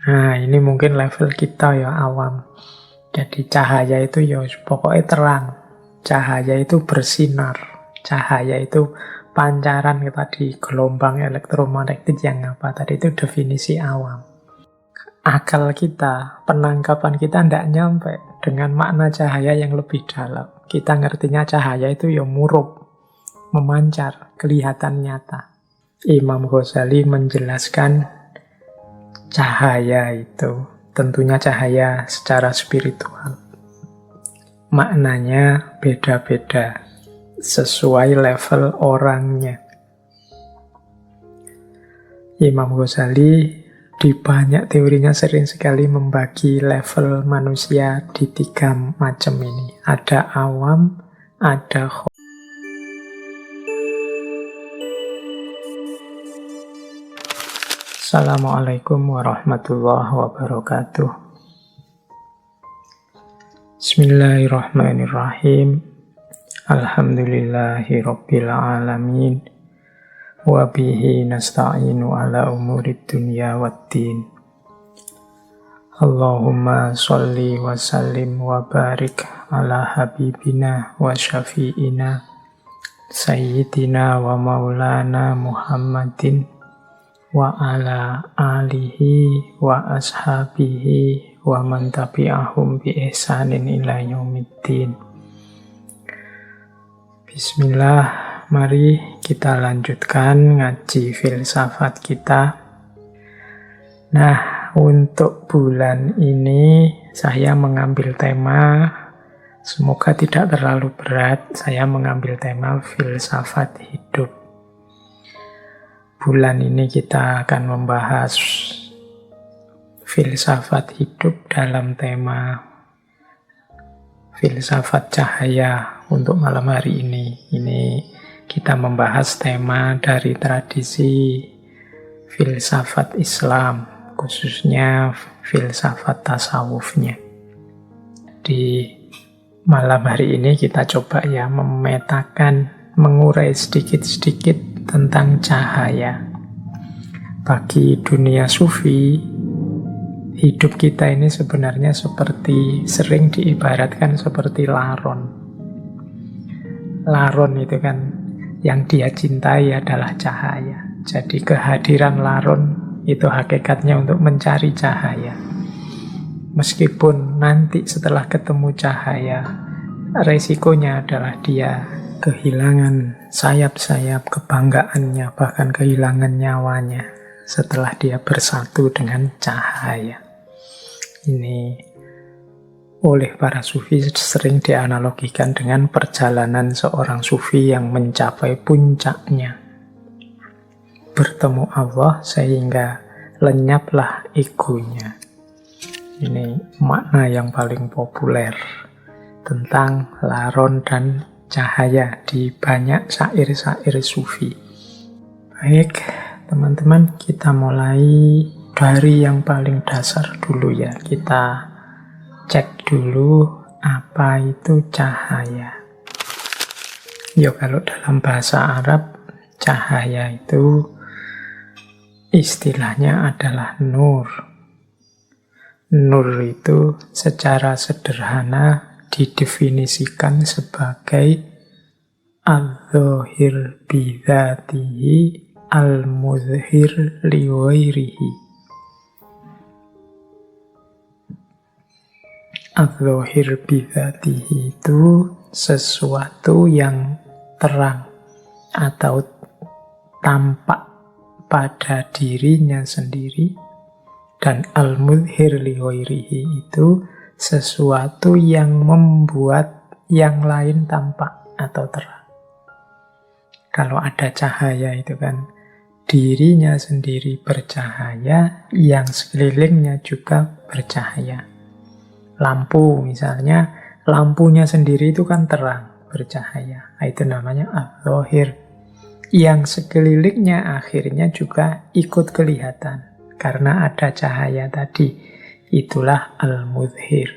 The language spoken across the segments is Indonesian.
Nah, ini mungkin level kita ya awam. Jadi cahaya itu ya pokoknya terang. Cahaya itu bersinar. Cahaya itu pancaran tadi, gelombang elektromagnetik yang apa tadi, itu definisi awam. Akal kita, penangkapan kita tidak nyampe dengan makna cahaya yang lebih dalam. Kita ngertinya cahaya itu ya murub, memancar, kelihatan nyata. Imam Ghazali menjelaskan cahaya itu tentunya cahaya secara spiritual. Maknanya beda-beda sesuai level orangnya. Imam Ghazali di banyak teorinya sering sekali membagi level manusia di 3 macam ini. Ada awam, ada Assalamualaikum warahmatullahi wabarakatuh. Bismillahirrahmanirrahim. Alhamdulillahi rabbil alamin. Wabihi nasta'inu ala umurid dunya waddin. Allahumma sholli wa sallim wa barik ala habibina wa syafi'ina sayyidina wa maulana Muhammadin wa ala alihi wa ashabihi wa man tabi'ahum bi ihsanin ila yaumiddin. Bismillah, mari kita lanjutkan ngaji filsafat kita. Nah, untuk bulan ini saya mengambil tema, semoga tidak terlalu berat, saya mengambil tema filsafat hidup. Bulan ini kita akan membahas filsafat hidup dalam tema filsafat cahaya. Untuk malam hari ini kita membahas tema dari tradisi filsafat Islam, khususnya filsafat tasawufnya. Di malam hari ini kita coba ya memetakan, mengurai sedikit-sedikit tentang cahaya. Bagi dunia sufi, hidup kita ini sebenarnya seperti, sering diibaratkan seperti laron. Laron itu kan yang dia cintai adalah cahaya. Jadi kehadiran laron itu hakikatnya untuk mencari cahaya. Meskipun nanti setelah ketemu cahaya, resikonya adalah dia kehilangan sayap-sayap kebanggaannya, bahkan kehilangan nyawanya setelah dia bersatu dengan cahaya. Ini oleh para sufi sering dianalogikan dengan perjalanan seorang sufi yang mencapai puncaknya. Bertemu Allah sehingga lenyaplah egonya. Ini makna yang paling populer tentang laron dan cahaya di banyak syair-syair sufi. Baik, teman-teman, kita mulai dari yang paling dasar dulu ya. Kita cek dulu apa itu cahaya. Ya, kalau dalam bahasa Arab, cahaya itu istilahnya adalah nur. Nur itu secara sederhana didefinisikan sebagai al-dhahir bidzatihi al-muzhir liwairihi. Al-dhahir bidzatihi itu sesuatu yang terang atau tampak pada dirinya sendiri, dan al-muzhir liwairihi itu sesuatu yang membuat yang lain tampak atau terang. Kalau ada cahaya itu kan dirinya sendiri bercahaya, yang sekelilingnya juga bercahaya. Lampu misalnya, lampunya sendiri itu kan terang, bercahaya. Itu namanya al-dhahir. Yang sekelilingnya akhirnya juga ikut kelihatan karena ada cahaya tadi. Itulah al-muzhir.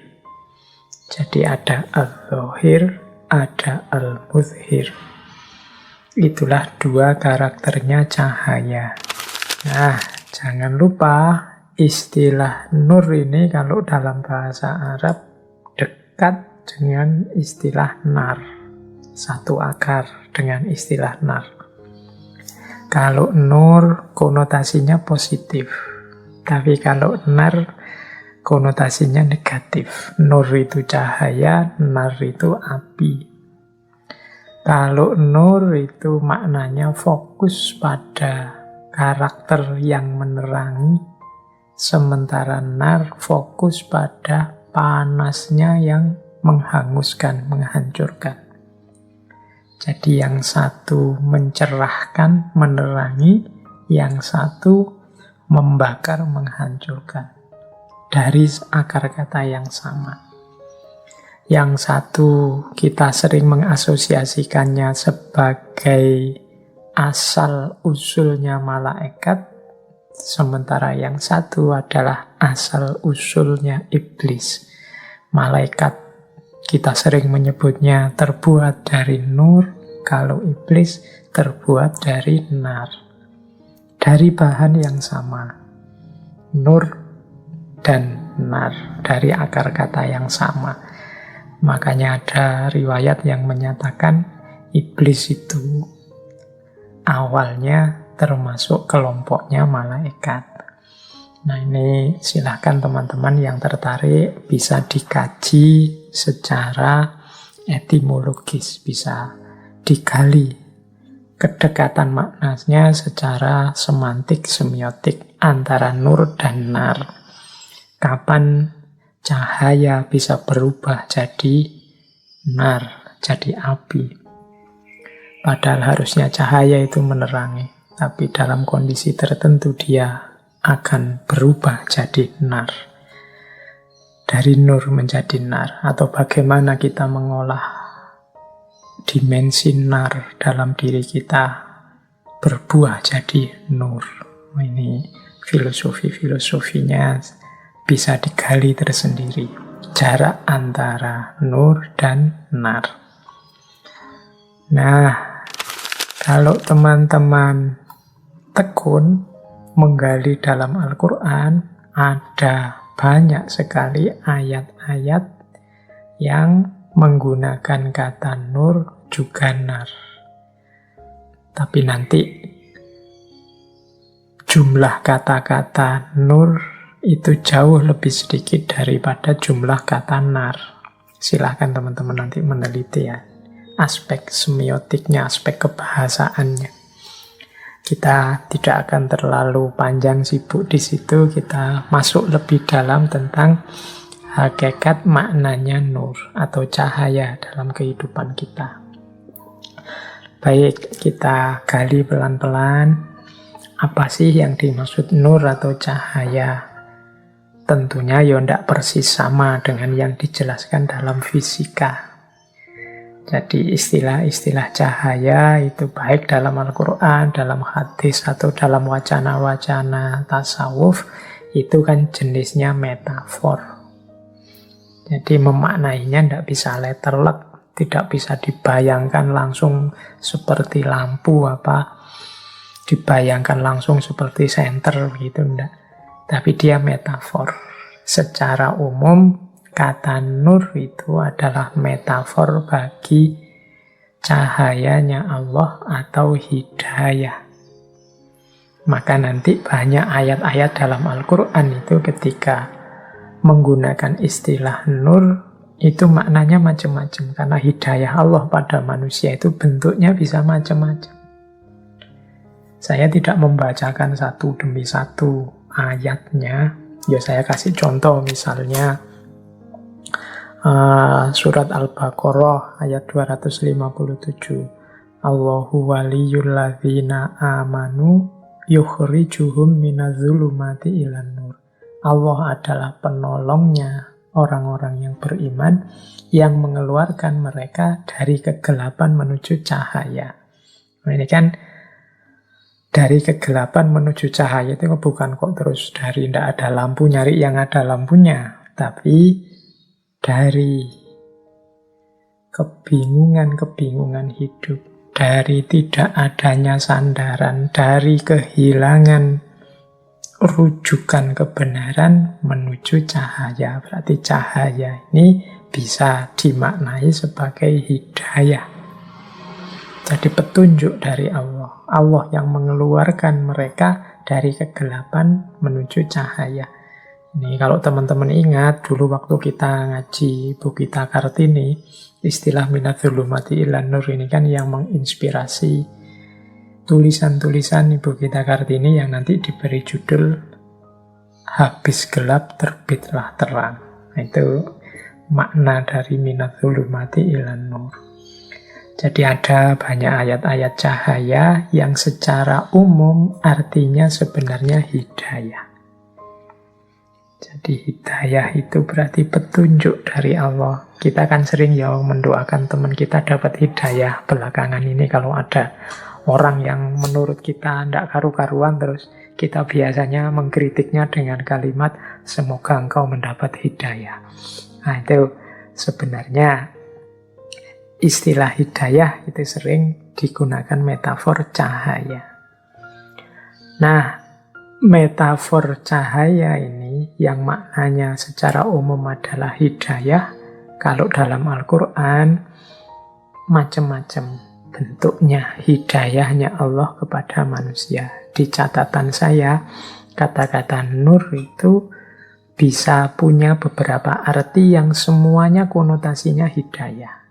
Jadi ada al-dhahir, ada al-muzhir. Itulah dua karakternya cahaya. Nah, jangan lupa istilah nur ini kalau dalam bahasa Arab dekat dengan istilah nar. Satu akar dengan istilah nar. Kalau nur konotasinya positif. Tapi kalau nar konotasinya negatif. Nur itu cahaya, nar itu api. Kalau nur itu maknanya fokus pada karakter yang menerangi, sementara nar fokus pada panasnya yang menghanguskan, menghancurkan. Jadi yang satu mencerahkan, menerangi, yang satu membakar, menghancurkan. Dari akar kata yang sama. Yang satu kita sering mengasosiasikannya sebagai asal-usulnya malaikat, sementara yang satu adalah asal-usulnya iblis. Malaikat kita sering menyebutnya terbuat dari nur, kalau iblis terbuat dari nar. Dari bahan yang sama. Nur dan nar, dari akar kata yang sama. Makanya ada riwayat yang menyatakan iblis itu awalnya termasuk kelompoknya malaikat. Nah ini silahkan teman-teman yang tertarik bisa dikaji secara etimologis, bisa digali kedekatan maknanya secara semantik, semiotik antara nur dan nar. Kapan cahaya bisa berubah jadi nar, jadi api. Padahal harusnya cahaya itu menerangi, tapi dalam kondisi tertentu dia akan berubah jadi nar. Dari nur menjadi nar, atau bagaimana kita mengolah dimensi nar dalam diri kita berbuah jadi nur. Ini filosofinya bisa digali tersendiri. Jarak antara nur dan nar. Nah, kalau teman-teman tekun menggali dalam Al-Quran, ada banyak sekali ayat-ayat yang menggunakan kata nur juga nar. Tapi nanti jumlah kata-kata nur itu jauh lebih sedikit daripada jumlah kata nar. Silahkan teman-teman nanti meneliti ya. Aspek semiotiknya, aspek kebahasaannya. Kita tidak akan terlalu panjang sibuk di situ. Kita masuk lebih dalam tentang hakikat maknanya nur atau cahaya dalam kehidupan kita. Baik, kita gali pelan-pelan. Apa sih yang dimaksud nur atau cahaya? Tentunya ya tidak persis sama dengan yang dijelaskan dalam fisika. Jadi istilah-istilah cahaya itu baik dalam Al-Quran, dalam hadis, atau dalam wacana-wacana tasawuf, itu kan jenisnya metafor. Jadi memaknainya tidak bisa letterlek, tidak bisa dibayangkan langsung seperti lampu, dibayangkan langsung seperti senter, gitu, enggak. Tapi dia metafor. Secara umum, kata nur itu adalah metafor bagi cahayanya Allah atau hidayah. Maka nanti banyak ayat-ayat dalam Al-Quran itu ketika menggunakan istilah nur, itu maknanya macam-macam. Karena hidayah Allah pada manusia itu bentuknya bisa macam-macam. Saya tidak membacakan satu demi satu ayatnya. Ya saya kasih contoh, misalnya surat Al-Baqarah ayat 257. Allahu waliyul ladzina amanu yukhrijuhum minadh-dhulumati ilan nur. Allah adalah penolongnya orang-orang yang beriman yang mengeluarkan mereka dari kegelapan menuju cahaya. Nah, ini kan dari kegelapan menuju cahaya itu bukan kok terus dari tidak ada lampu nyari yang ada lampunya, tapi dari kebingungan-kebingungan hidup, dari tidak adanya sandaran, dari kehilangan rujukan kebenaran menuju cahaya. Berarti cahaya ini bisa dimaknai sebagai hidayah. Jadi petunjuk dari Allah. Allah yang mengeluarkan mereka dari kegelapan menuju cahaya. Ini kalau teman-teman ingat, dulu waktu kita ngaji Bu Gita Kartini, istilah minadzulumati ilan nur ini kan yang menginspirasi tulisan-tulisan Ibu Gita Kartini yang nanti diberi judul Habis Gelap Terbitlah Terang. Nah, itu makna dari minadzulumati ilan nur. Jadi ada banyak ayat-ayat cahaya yang secara umum artinya sebenarnya hidayah. Jadi hidayah itu berarti petunjuk dari Allah. Kita kan sering ya mendoakan teman kita dapat hidayah belakangan ini kalau ada orang yang menurut kita tidak karu-karuan, terus kita biasanya mengkritiknya dengan kalimat semoga engkau mendapat hidayah. Nah itu sebenarnya istilah hidayah itu sering digunakan metafor cahaya. Nah, metafor cahaya ini yang maknanya secara umum adalah hidayah, kalau dalam Al-Quran macam-macam bentuknya hidayahnya Allah kepada manusia. Di catatan saya, kata-kata nur itu bisa punya beberapa arti yang semuanya konotasinya hidayah.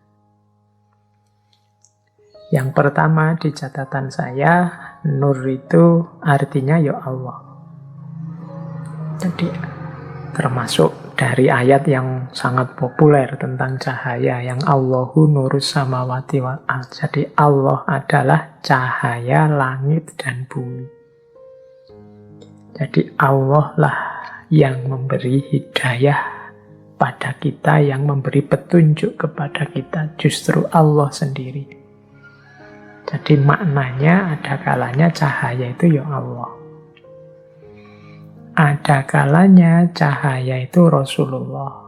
Yang pertama di catatan saya, nur itu artinya ya Allah. Jadi termasuk dari ayat yang sangat populer tentang cahaya, yang Allahu nurus samawati wal ard. Jadi Allah adalah cahaya langit dan bumi. Jadi Allah lah yang memberi hidayah pada kita, yang memberi petunjuk kepada kita, justru Allah sendiri. Jadi maknanya ada kalanya cahaya itu ya Allah. Ada kalanya cahaya itu Rasulullah.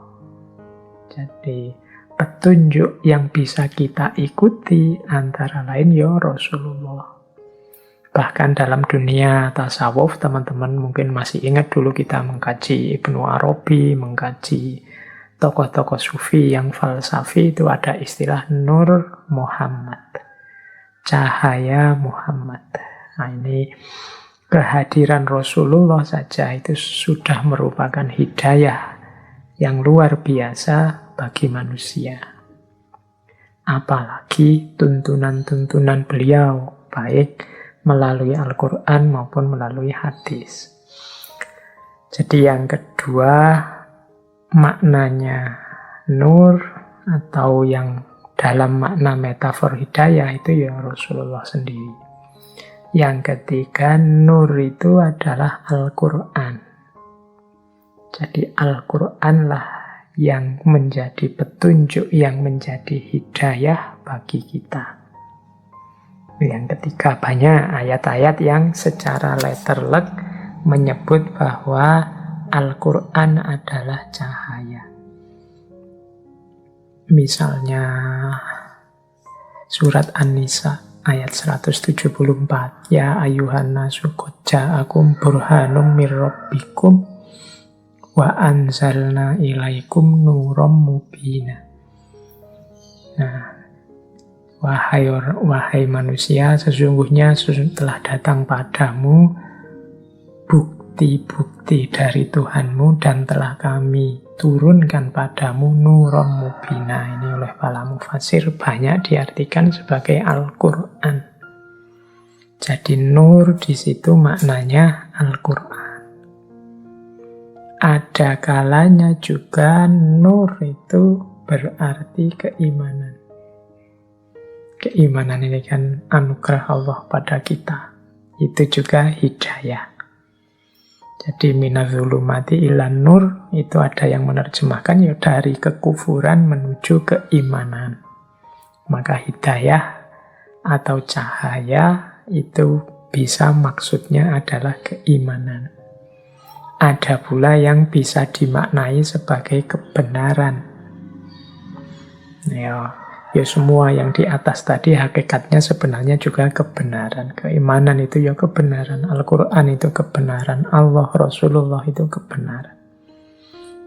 Jadi petunjuk yang bisa kita ikuti antara lain ya Rasulullah. Bahkan dalam dunia tasawuf, teman-teman mungkin masih ingat dulu kita mengkaji Ibnu Arabi, mengkaji tokoh-tokoh sufi yang falsafi, itu ada istilah Nur Muhammad. Cahaya Muhammad. Nah ini kehadiran Rasulullah saja itu sudah merupakan hidayah yang luar biasa bagi manusia. Apalagi tuntunan-tuntunan beliau, baik melalui Al-Quran maupun melalui hadis. Jadi yang kedua, maknanya nur atau yang dalam makna metafor hidayah itu ya Rasulullah sendiri. Yang ketiga, nur itu adalah Al-Quran. Jadi Al-Quran lah yang menjadi petunjuk, yang menjadi hidayah bagi kita. Yang ketiga, banyak ayat-ayat yang secara letterlek menyebut bahwa Al-Quran adalah cahaya. Misalnya surat An-Nisa ayat 174. Ya ayuhan nasu qad ja'akum burhanum mir rabbikum wa anzalna ilaikum nuram mubina. Nah, wahai manusia, sesungguhnya telah datang padamu bukti-bukti dari Tuhanmu dan telah kami turunkan padamu nuram mubina. Ini oleh para mufasir banyak diartikan sebagai Al-Quran. Jadi nur di situ maknanya Al-Quran. Ada kalanya juga nur itu berarti keimanan. Keimanan ini kan anugerah Allah pada kita. Itu juga hidayah. Jadi minadzulumati ilan nur itu ada yang menerjemahkan ya dari kekufuran menuju keimanan. Maka hidayah atau cahaya itu bisa maksudnya adalah keimanan. Ada pula yang bisa dimaknai sebagai kebenaran. Ya, Ya semua yang di atas tadi hakikatnya sebenarnya juga kebenaran. Keimanan itu ya kebenaran, Al-Quran itu kebenaran, Allah, Rasulullah itu kebenaran.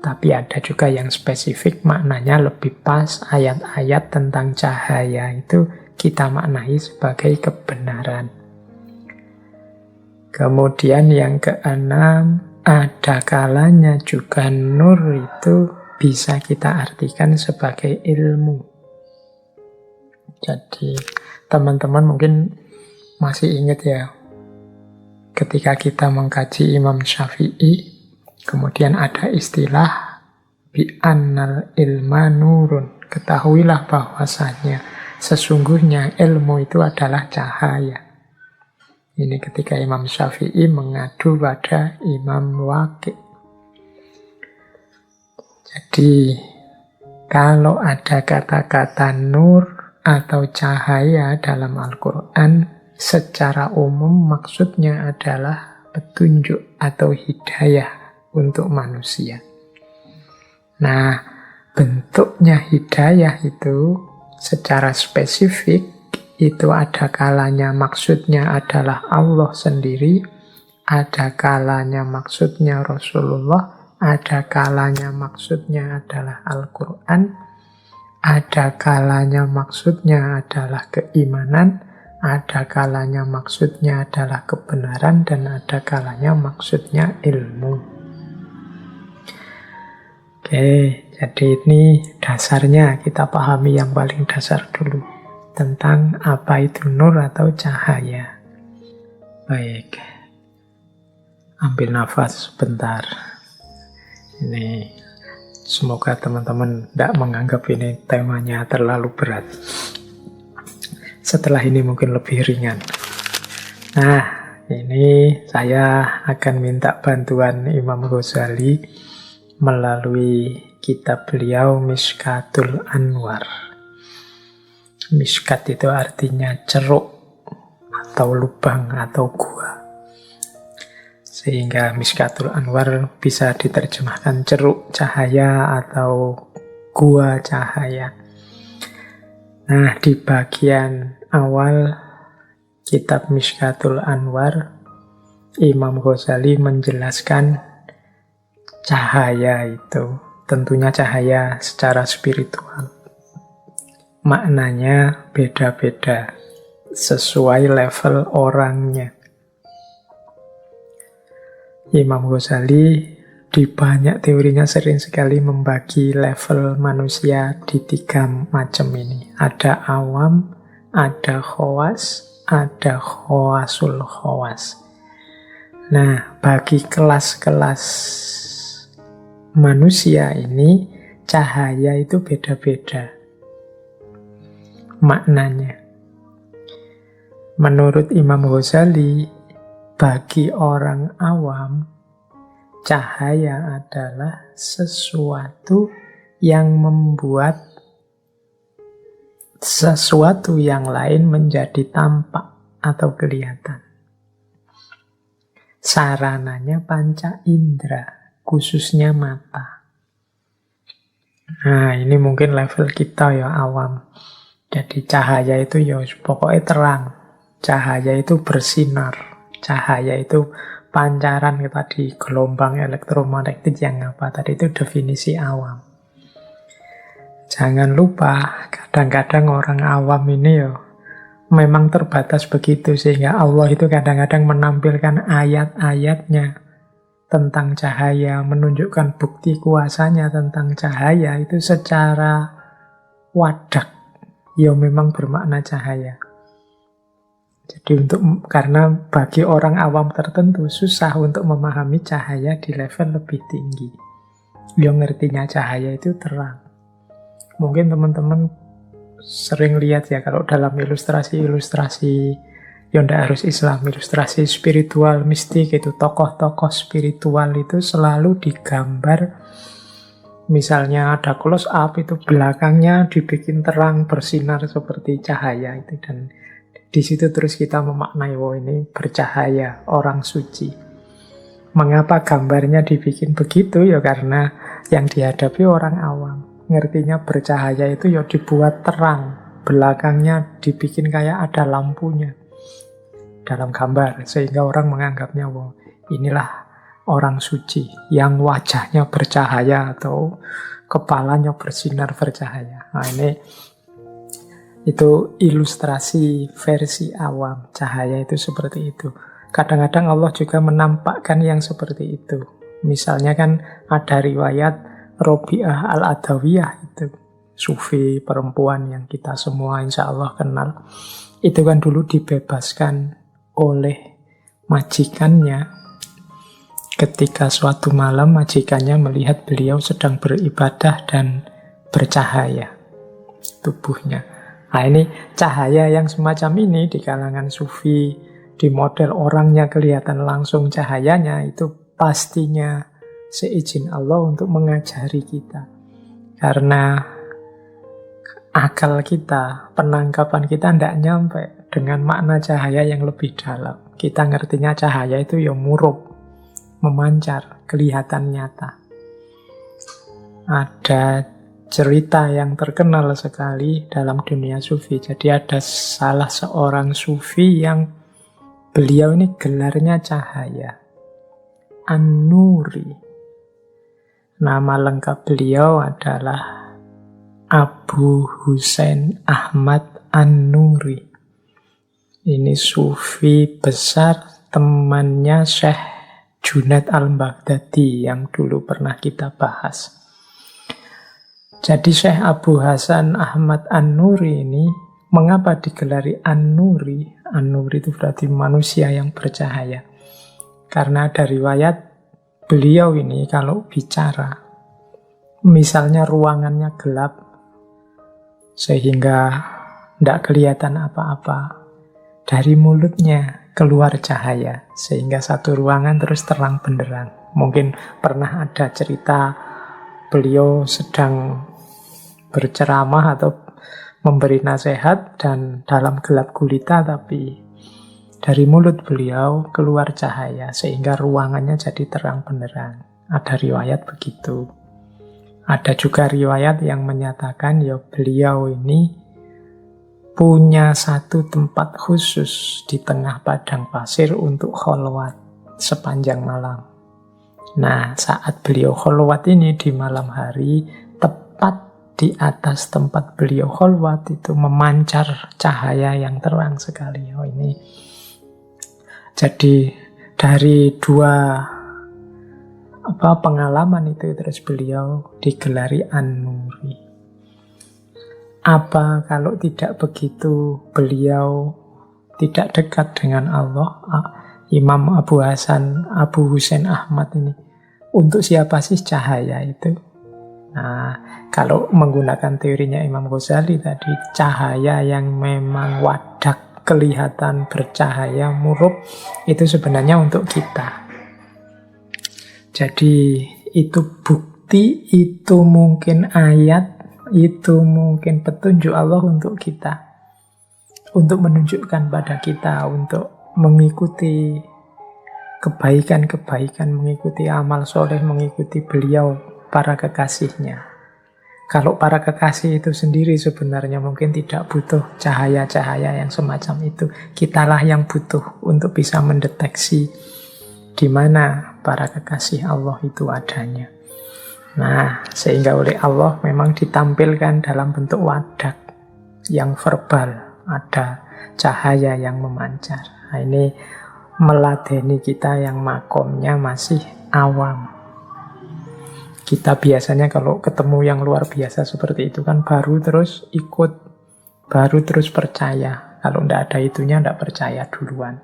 Tapi ada juga yang spesifik, maknanya lebih pas. Ayat-ayat tentang cahaya itu kita maknai sebagai kebenaran. Kemudian yang keenam, ada kalanya juga nur itu bisa kita artikan sebagai ilmu. Jadi teman-teman mungkin masih ingat ya, ketika kita mengkaji Imam Syafi'i, kemudian ada istilah bi'annal ilma nurun. Ketahuilah bahwasanya sesungguhnya ilmu itu adalah cahaya. Ini ketika Imam Syafi'i mengadu pada Imam Waqi'. Jadi kalau ada kata-kata nur atau cahaya dalam Al-Quran, secara umum maksudnya adalah petunjuk atau hidayah untuk manusia. Nah, bentuknya hidayah itu secara spesifik itu ada kalanya maksudnya adalah Allah sendiri, ada kalanya maksudnya Rasulullah, ada kalanya maksudnya adalah Al-Quran, ada kalanya maksudnya adalah keimanan, ada kalanya maksudnya adalah kebenaran, dan ada kalanya maksudnya ilmu. Oke, jadi ini dasarnya, kita pahami yang paling dasar dulu tentang apa itu nur atau cahaya. Baik, ambil nafas sebentar. Ini semoga teman-teman tidak menganggap ini temanya terlalu berat. Setelah ini mungkin lebih ringan. Nah, ini saya akan minta bantuan Imam Ghazali melalui kitab beliau Mishkatul Anwar. Mishkat itu artinya ceruk atau lubang atau gua. Sehingga Mishkatul Anwar bisa diterjemahkan ceruk cahaya atau gua cahaya. Nah, di bagian awal kitab Mishkatul Anwar, Imam Ghazali menjelaskan cahaya itu tentunya cahaya secara spiritual. Maknanya beda-beda sesuai level orangnya. Imam Ghazali di banyak teorinya sering sekali membagi level manusia di 3 macam ini. Ada awam, ada khawas, ada khawasul khawas. Nah, bagi kelas-kelas manusia ini, cahaya itu beda-beda maknanya. Menurut Imam Ghazali, bagi orang awam, cahaya adalah sesuatu yang membuat sesuatu yang lain menjadi tampak atau kelihatan. Sarananya panca indera, khususnya mata. Nah, ini mungkin level kita ya, awam. Jadi cahaya itu ya pokoknya terang. Cahaya itu bersinar. Cahaya itu pancaran tadi, gelombang elektromagnetik yang apa tadi, itu definisi awam. Jangan lupa, kadang-kadang orang awam ini ya memang terbatas begitu, sehingga Allah itu kadang-kadang menampilkan ayat-ayatnya tentang cahaya, menunjukkan bukti kuasanya tentang cahaya itu secara wadak. Ya memang bermakna cahaya. Jadi karena bagi orang awam tertentu susah untuk memahami cahaya di level lebih tinggi. Yang ngertinya cahaya itu terang. Mungkin teman-teman sering lihat ya, kalau dalam ilustrasi-ilustrasi yang tidak harus Islam, ilustrasi spiritual, mistik, itu tokoh-tokoh spiritual itu selalu digambar. Misalnya ada close up, itu belakangnya dibikin terang, bersinar seperti cahaya itu, dan di situ terus kita memaknai, oh ini bercahaya, orang suci. Mengapa gambarnya dibikin begitu? Ya karena yang dihadapi orang awam. Ngertinya bercahaya itu ya dibuat terang. belakangnya dibikin kayak ada lampunya dalam gambar, sehingga orang menganggapnya, wow, inilah orang suci yang wajahnya bercahaya atau kepalanya bersinar bercahaya. Nah, itu ilustrasi versi awam. Cahaya itu seperti itu. Kadang-kadang Allah juga menampakkan yang seperti itu. Misalnya kan ada riwayat Robi'ah Al-Adawiyah, itu sufi perempuan yang kita semua insya Allah kenal. Itu kan dulu dibebaskan oleh majikannya. Ketika suatu malam majikannya melihat beliau sedang beribadah dan bercahaya tubuhnya. Nah, ini cahaya yang semacam ini di kalangan sufi, di model orangnya kelihatan langsung cahayanya, itu pastinya seizin Allah untuk mengajari kita. Karena akal kita, penangkapan kita tidak nyampe dengan makna cahaya yang lebih dalam. Kita ngertinya cahaya itu ya murub, memancar, kelihatan nyata. Ada cerita yang terkenal sekali dalam dunia sufi. Jadi ada salah seorang sufi yang beliau ini gelarnya cahaya, An-Nuri. Nama lengkap beliau adalah Abu Husain Ahmad An-Nuri. Ini sufi besar, temannya Syekh Junaid Al-Baghdadi yang dulu pernah kita bahas. Jadi Syekh Abu Hasan Ahmad An-Nuri ini, mengapa digelari An-Nuri? An-Nuri itu berarti manusia yang bercahaya. Karena ada riwayat beliau ini kalau bicara, misalnya ruangannya gelap, sehingga tidak kelihatan apa-apa, dari mulutnya keluar cahaya, sehingga satu ruangan terus terang benderang. Mungkin pernah ada cerita beliau sedang berceramah atau memberi nasihat dan dalam gelap gulita, tapi dari mulut beliau keluar cahaya sehingga ruangannya jadi terang benderang. Ada riwayat begitu. Ada juga riwayat yang menyatakan ya beliau ini punya satu tempat khusus di tengah padang pasir untuk kholwat sepanjang malam. Nah, saat beliau kholwat ini di malam hari, tepat di atas tempat beliau kholwat itu memancar cahaya yang terang sekali. Oh, ini jadi dari dua pengalaman itu terus beliau digelari An-Nuri. Apa kalau tidak begitu beliau tidak dekat dengan Allah? Imam Abu Husain Ahmad ini, untuk siapa sih cahaya itu? Nah, kalau menggunakan teorinya Imam Ghazali tadi, cahaya yang memang wadak, kelihatan bercahaya, murub, itu sebenarnya untuk kita. Jadi itu bukti, itu mungkin ayat, itu mungkin petunjuk Allah untuk kita, untuk menunjukkan pada kita, untuk mengikuti kebaikan-kebaikan, mengikuti amal soleh, mengikuti beliau, para kekasihnya. Kalau para kekasih itu sendiri sebenarnya mungkin tidak butuh cahaya-cahaya yang semacam itu. Kitalah yang butuh untuk bisa mendeteksi di mana para kekasih Allah itu adanya. Nah, sehingga oleh Allah memang ditampilkan dalam bentuk wadak yang verbal, ada cahaya yang memancar. Nah, ini meladeni kita yang makomnya masih awam. Kita biasanya kalau ketemu yang luar biasa seperti itu kan baru terus ikut, baru terus percaya. Kalau tidak ada itunya tidak percaya duluan.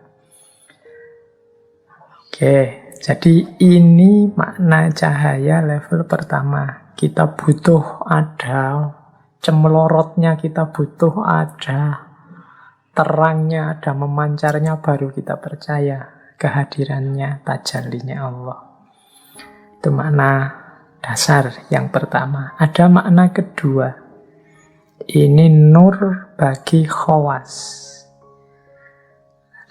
Oke, jadi ini makna cahaya level pertama. Kita butuh ada cemelorotnya, kita butuh ada terangnya, ada memancarnya, baru kita percaya kehadirannya, tajallinya Allah. Itu makna dasar yang pertama. Ada makna kedua. Ini nur bagi khawas.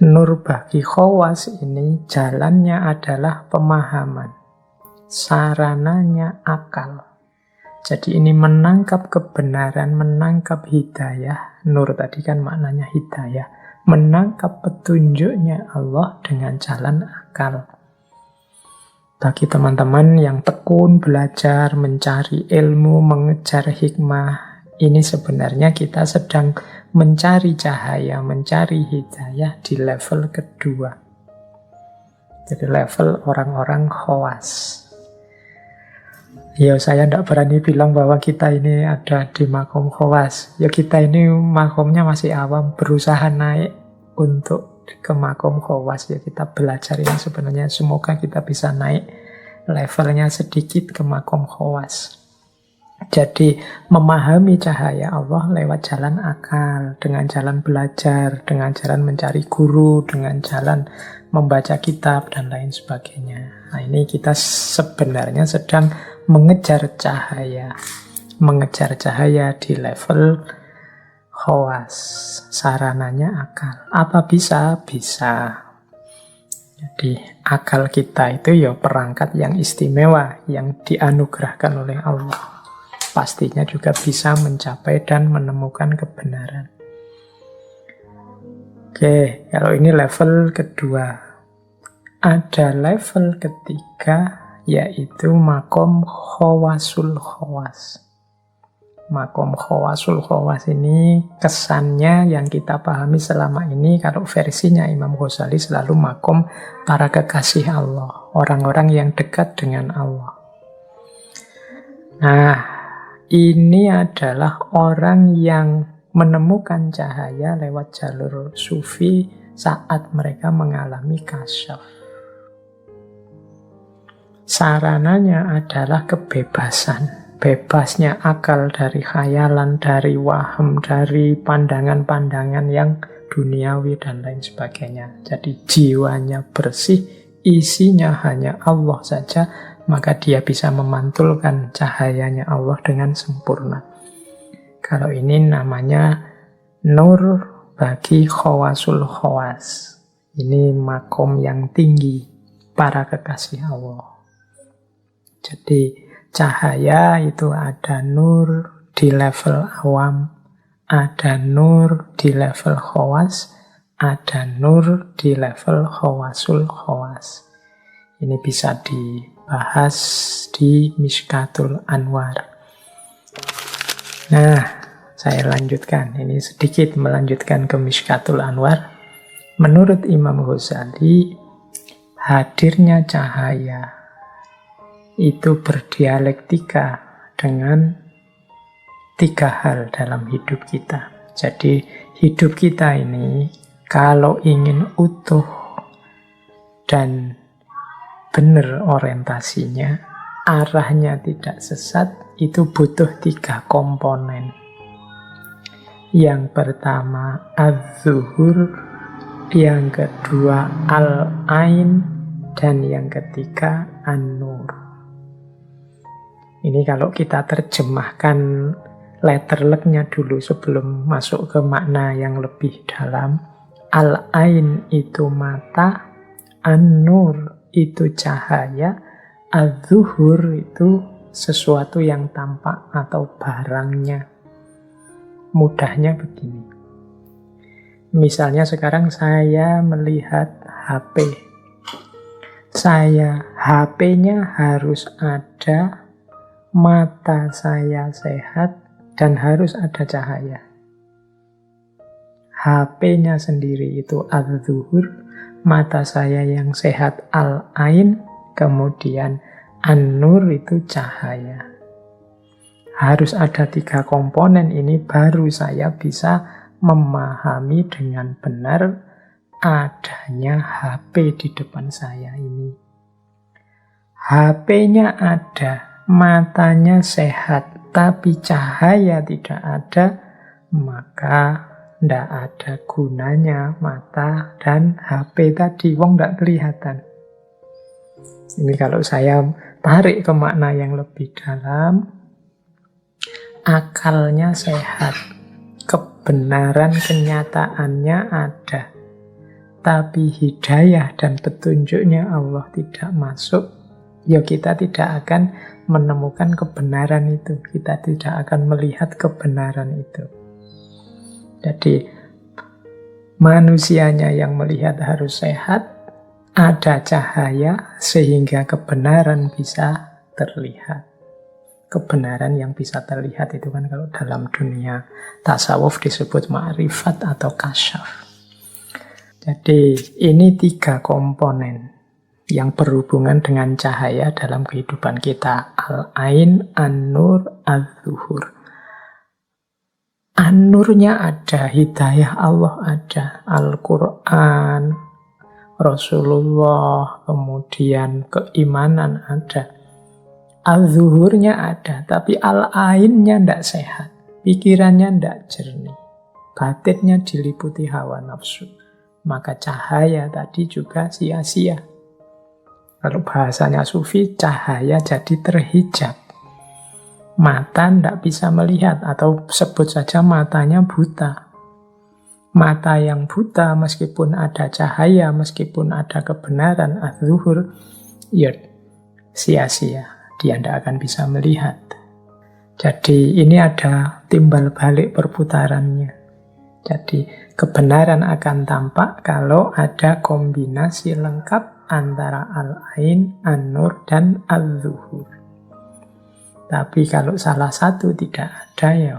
Nur bagi khawas ini jalannya adalah pemahaman. Sarananya akal. Jadi ini menangkap kebenaran, menangkap hidayah. Nur tadi kan maknanya hidayah. Menangkap petunjuknya Allah dengan jalan akal. Bagi teman-teman yang tekun belajar, mencari ilmu, mengejar hikmah, ini sebenarnya kita sedang mencari cahaya, mencari hidayah di level kedua. Jadi level orang-orang khawas. Ya saya tidak berani bilang bahwa kita ini ada di makom khawas. Ya kita ini makomnya masih awam, berusaha naik untuk ke makom khawas. Ya kita belajar ini sebenarnya semoga kita bisa naik levelnya sedikit ke makom khawas. Jadi memahami cahaya Allah lewat jalan akal, dengan jalan belajar, dengan jalan mencari guru, dengan jalan membaca kitab dan lain sebagainya. Nah ini kita sebenarnya sedang mengejar cahaya di level khawas. Sarananya akal. Apa bisa? Bisa. Jadi akal kita itu ya perangkat yang istimewa, yang dianugerahkan oleh Allah. Pastinya juga bisa mencapai dan menemukan kebenaran. Oke, kalau ini level kedua. Ada level ketiga, yaitu makom khawasul khawas. Makom khawasul khawas ini kesannya yang kita pahami selama ini, kalau versinya Imam Ghazali selalu makom para kekasih Allah, orang-orang yang dekat dengan Allah. Nah, ini adalah orang yang menemukan cahaya lewat jalur sufi saat mereka mengalami kasyaf. Sarananya adalah kebebasan. Bebasnya akal dari khayalan, dari waham, dari pandangan-pandangan yang duniawi dan lain sebagainya. Jadi jiwanya bersih, isinya hanya Allah saja, maka dia bisa memantulkan cahayanya Allah dengan sempurna. Kalau ini namanya nur bagi khawasul khawas. Ini makom yang tinggi para kekasih Allah. Jadi cahaya itu ada nur di level awam, ada nur di level khawas, ada nur di level khawasul khawas. Ini bisa dibahas di Mishkatul Anwar. Nah, saya lanjutkan. Ini sedikit melanjutkan ke Mishkatul Anwar. Menurut Imam Ghazali, hadirnya cahaya itu berdialektika dengan tiga hal dalam hidup kita. Jadi hidup kita ini kalau ingin utuh dan benar orientasinya, arahnya tidak sesat, itu butuh tiga komponen. Yang pertama az-zuhur, yang kedua al-ain, dan yang ketiga an-nur. Ini kalau kita terjemahkan letterleknya dulu sebelum masuk ke makna yang lebih dalam. Al-ain itu mata, an-nur itu cahaya, az-zuhur itu sesuatu yang tampak atau barangnya. Mudahnya begini. Misalnya sekarang saya melihat HP. HP-nya harus ada, mata saya sehat, dan harus ada cahaya. HP-nya sendiri itu az-zuhur, mata saya yang sehat al-ain, kemudian an-nur itu cahaya. Harus ada tiga komponen ini baru saya bisa memahami dengan benar adanya HP di depan saya ini. HP-nya ada, matanya sehat, tapi cahaya tidak ada, maka tidak ada gunanya mata dan HP tadi, wong tidak kelihatan. Ini kalau saya tarik ke makna yang lebih dalam, akalnya sehat, kebenaran kenyataannya ada, tapi hidayah dan petunjuknya Allah tidak masuk, ya kita tidak akan menemukan kebenaran itu. Kita tidak akan melihat kebenaran itu. Jadi manusianya yang melihat harus sehat, ada cahaya sehingga kebenaran bisa terlihat. Kebenaran yang bisa terlihat itu kan kalau dalam dunia tasawuf disebut ma'rifat atau kasyaf. Jadi ini 3 komponen yang berhubungan dengan cahaya dalam kehidupan kita. Al-ain, an-nur, az-zuhur. An-nurnya ada, hidayah Allah ada, Al-Quran, Rasulullah, kemudian keimanan ada. Al-zuhurnya ada, tapi al-ainnya tidak sehat. Pikirannya tidak jernih. Batinnya diliputi hawa nafsu. Maka cahaya tadi juga sia-sia. Kalau bahasanya sufi, cahaya jadi terhijab. Mata tidak bisa melihat, atau sebut saja matanya buta. Mata yang buta meskipun ada cahaya, meskipun ada kebenaran, az-zuhur, ya sia-sia. Dia tidak akan bisa melihat. Jadi ini ada timbal balik perputarannya. Jadi kebenaran akan tampak kalau ada kombinasi lengkap antara al-ain, an-nur, dan al-zuhur. Tapi kalau salah satu tidak ada, ya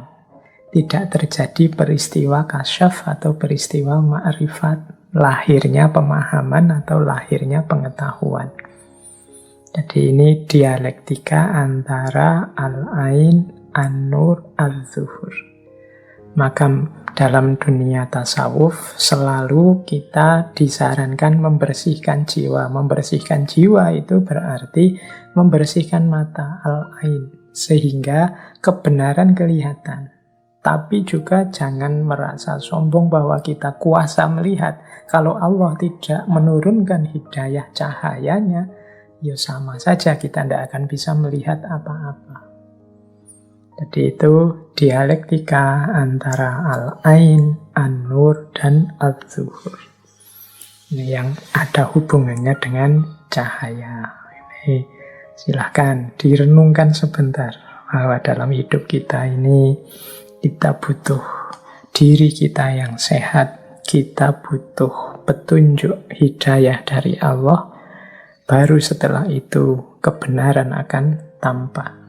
tidak terjadi peristiwa kasyaf atau peristiwa ma'rifat, lahirnya pemahaman atau lahirnya pengetahuan. Jadi ini dialektika antara al-ain, an-nur, al-zuhur. Maka dalam dunia tasawuf selalu kita disarankan membersihkan jiwa. Membersihkan jiwa itu berarti membersihkan mata, al-ain, sehingga kebenaran kelihatan. Tapi juga jangan merasa sombong bahwa kita kuasa melihat. Kalau Allah tidak menurunkan hidayah cahayanya, ya sama saja kita tidak akan bisa melihat apa-apa. Jadi itu dialektika antara al-ain, an-nur, dan al-zuhur. Ini yang ada hubungannya dengan cahaya. Ini silahkan direnungkan sebentar bahwa dalam hidup kita ini kita butuh diri kita yang sehat, kita butuh petunjuk hidayah dari Allah. Baru setelah itu kebenaran akan tampak.